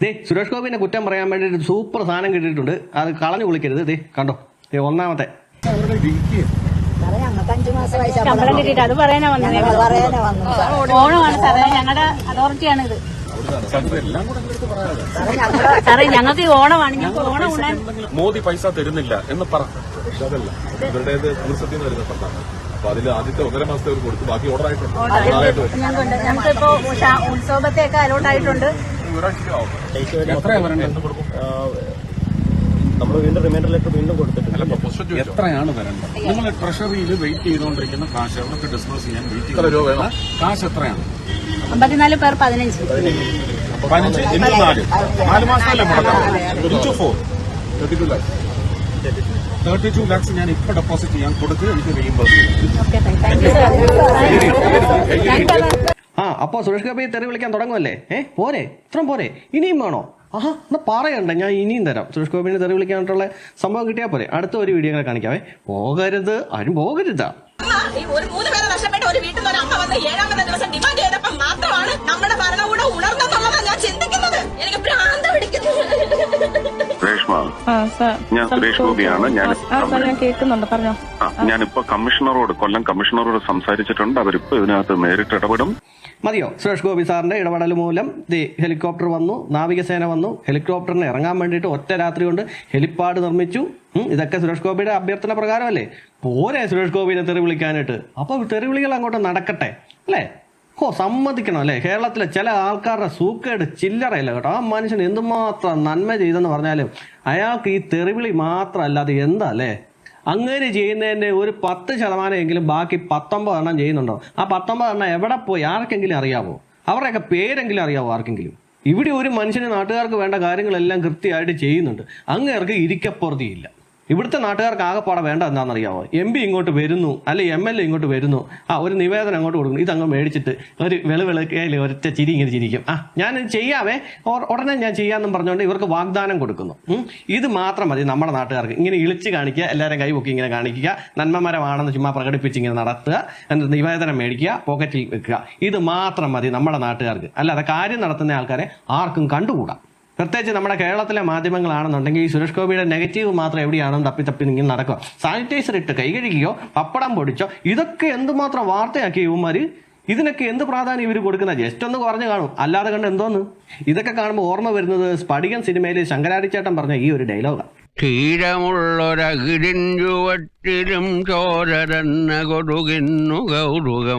ദേ സുരേഷ് ഗോപിനെ കുറ്റം പറയാൻ വേണ്ടി സൂപ്പർ സാധനം കിട്ടിയിട്ടുണ്ട്. അത് കളഞ്ഞു കുളിക്കരുത്. ദേ കണ്ടോ, ദേ ഒന്നാമത്തെ ശമ്പളം കിട്ടിയിട്ട് അത് പറയാനാ വന്നത്. ഓണമാണ് സാറേ, ഞങ്ങളുടെ അതോറിറ്റിയാണ് ഇത്. സാറേ ഞങ്ങൾക്ക് ഈ ഓണമാണ്, ഞങ്ങൾക്ക് ഓണം ഉണ്ണാൻ മോദി പൈസ തരുന്നില്ല എന്ന് പറഞ്ഞു. ഇവരുടേത് ടൂറിസത്തിൽ നിന്ന് വരുന്ന ഫണ്ടാണ്. അപ്പൊ അതിൽ ആദ്യത്തെ 1.5 മാസത്തെ അവർ കൊടുത്തു, ബാക്കി ഓർഡർ ആയിട്ടുണ്ട്. ഞങ്ങൾക്കിപ്പോ ഉത്സവത്തെയൊക്കെ അലോട്ട് ആയിട്ടുണ്ട്. എത്രയാണ് വരേണ്ടത്? നമ്മൾ വീണ്ടും റിമൈൻഡർ ലെറ്റർ വീണ്ടും കൊടുത്തിട്ടുണ്ട്. എത്രയാണ് വരേണ്ടത്? നിങ്ങൾ ട്രഷറിയിൽ വെയിറ്റ് ചെയ്തുകൊണ്ടിരിക്കുന്ന കാശ് അവർക്ക് ഡിസ്ബേഴ്സ് ചെയ്യാൻ വെയിറ്റ് ചെയ്യുന്ന കാശ് എത്രയാണ്? 54 പേർ 15 ഇന്ന് 4 മാസമല്ലേ മുടക്കാം. 32 lakhs ഞാൻ ഇപ്പൊ ഡെപ്പോസിറ്റ് ചെയ്യാൻ കൊടുത്ത് എനിക്ക് റീഇംബേഴ്സ് ചെയ്യും. അപ്പോൾ സുരേഷ് ഗോപി തെറി വിളിക്കാൻ തുടങ്ങുമല്ലേ? പോരെ, ഇത്രയും പോരെ, ഇനിയും വേണോ? എന്നാ പറയണ്ട, ഞാൻ ഇനിയും തരാം. സുരേഷ് ഗോപിനെ തെറി വിളിക്കാനായിട്ടുള്ള സംഭവം കിട്ടിയാൽ പോരെ. അടുത്ത ഒരു വീഡിയോ കൂടെ കാണിക്കാവേ. പോകരുത്, ആരും പോകരുതാ. ഒരു 3 പേരെ നഷ്ടപ്പെട്ട ഒരു വീട്ടിൽ നിന്ന് ഒരു അമ്മ വന്ന് 7ാമത്തെ ദിവസം ഡിമാൻഡ് ചെയ്തപ്പോൾ മാത്രമാണ് നമ്മുടെ ഭരണകൂടം ഉണർന്നെന്നുള്ളതാണ് ഞാൻ ചിന്തിക്കുന്നത്. എനിക്ക് ഭ്രാന്ത് പിടിക്കുന്നു. ഞാൻ സുരേഷ് ഗോപിയാണ്. കേൾക്കുന്നുണ്ട്, പറഞ്ഞോ. ഞാനിപ്പോ കൊല്ലം കമ്മീഷണറോട് സംസാരിച്ചിട്ടുണ്ട്. അവരിപ്പോ ഇതിനകത്ത് നേരിട്ട് ഇടപെടും. മതിയോ? സുരേഷ് ഗോപി സാറിന്റെ ഇടപെടൽ മൂലം ഹെലികോപ്റ്റർ വന്നു, നാവികസേന വന്നു. ഹെലികോപ്റ്ററിന് ഇറങ്ങാൻ വേണ്ടിയിട്ട് ഒറ്റ രാത്രി കൊണ്ട് ഹെലിപ്പാഡ് നിർമ്മിച്ചു. ഇതൊക്കെ സുരേഷ് ഗോപിയുടെ അഭ്യർത്ഥന പ്രകാരമല്ലേ? പോരെ സുരേഷ് ഗോപിനെ തെറി വിളിക്കാനായിട്ട്. അപ്പോൾ തെറി വിളികൾ അങ്ങോട്ട് നടക്കട്ടെ അല്ലേ? സമ്മതിക്കണം അല്ലേ? കേരളത്തിലെ ചില ആൾക്കാരുടെ സൂക്കേട് ചില്ലറയില്ല കേട്ടോ. ആ മനുഷ്യൻ എന്തുമാത്രം നന്മ ചെയ്തെന്ന് പറഞ്ഞാലും അയാൾക്ക് ഈ തെറിവിളി മാത്രമല്ലാതെ എന്താ അല്ലേ? അങ്ങനെ ചെയ്യുന്നതിൻ്റെ ഒരു 10% ബാക്കി 19 ചെയ്യുന്നുണ്ടോ? ആ 19 എവിടെ പോയി ആർക്കെങ്കിലും അറിയാമോ? അവരുടെയൊക്കെ പേരെങ്കിലും അറിയാമോ ആർക്കെങ്കിലും? ഇവിടെ ഒരു മനുഷ്യന് നാട്ടുകാർക്ക് വേണ്ട കാര്യങ്ങളെല്ലാം കൃത്യമായിട്ട് ചെയ്യുന്നുണ്ട്. അങ്ങേർക്ക് ഇരിക്കപ്പുറതിയില്ല. ഇവിടുത്തെ നാട്ടുകാർക്ക് ആകെപ്പാടെ വേണ്ട എന്താണെന്നറിയാമോ? MP ഇങ്ങോട്ട് വരുന്നു, അല്ലെ MLA ഇങ്ങോട്ട് വരുന്നു, ഒരു നിവേദനം അങ്ങോട്ട് കൊടുക്കുന്നു. ഇതങ്ങ് മേടിച്ചിട്ട് ഒരു വെളുവിളക്കയിൽ ഒറ്റ ചിരി ഇങ്ങനെ ചിരിക്കും. ഞാനിത് ചെയ്യാവേ, ഉടനെ ഞാൻ ചെയ്യാമെന്നും പറഞ്ഞുകൊണ്ട് ഇവർക്ക് വാഗ്ദാനം കൊടുക്കുന്നു. ഇത് മാത്രം മതി നമ്മുടെ നാട്ടുകാർക്ക്. ഇങ്ങനെ ഇളിച്ച് കാണിക്കുക, എല്ലാവരും കൈ പൊക്കി ഇങ്ങനെ കാണിക്കുക, നന്മമരമാണെന്ന് ചുമ്മാ പ്രകടിപ്പിച്ച് ഇങ്ങനെ നടത്തുക, എന്നിട്ട് നിവേദനം മേടിക്കുക, പോക്കറ്റിൽ വെക്കുക. ഇത് മാത്രം മതി നമ്മുടെ നാട്ടുകാർക്ക്. അല്ലാതെ കാര്യം നടത്തുന്ന ആൾക്കാരെ ആർക്കും കണ്ടുകൂടാ. പ്രത്യേകിച്ച് നമ്മുടെ കേരളത്തിലെ മാധ്യമങ്ങളാണെന്നുണ്ടെങ്കിൽ ഈ സുരേഷ് ഗോപിയുടെ നെഗറ്റീവ് മാത്രം എവിടെയാണെന്ന് തപ്പി ഇങ്ങനെ നടക്കുക. സാനിറ്റൈസർ ഇട്ട് കൈ കഴുകിയോ, പപ്പടം പൊടിച്ചോ, ഇതൊക്കെ എന്തുമാത്രം വാർത്തയാക്കി ഇവന്മാർ. ഇതിനൊക്കെ എന്ത് പ്രാധാന്യം ഇവർ കൊടുക്കുന്ന? ജസ്റ്റ് ഒന്ന് കുറഞ്ഞു കാണും, അല്ലാതെ കണ്ട് എന്തോന്ന്. ഇതൊക്കെ കാണുമ്പോൾ ഓർമ്മ വരുന്നത് സ്പടികൻ സിനിമയിൽ ശങ്കരാടിച്ചേട്ടൻ പറഞ്ഞ ഈ ഒരു ഡയലോഗാണ്. ക്ഷീരമുള്ളൊരകിടിൻ ചുവട്ടിലും ചോരരന്ന കൊടുകിന്നു കൗതുകം.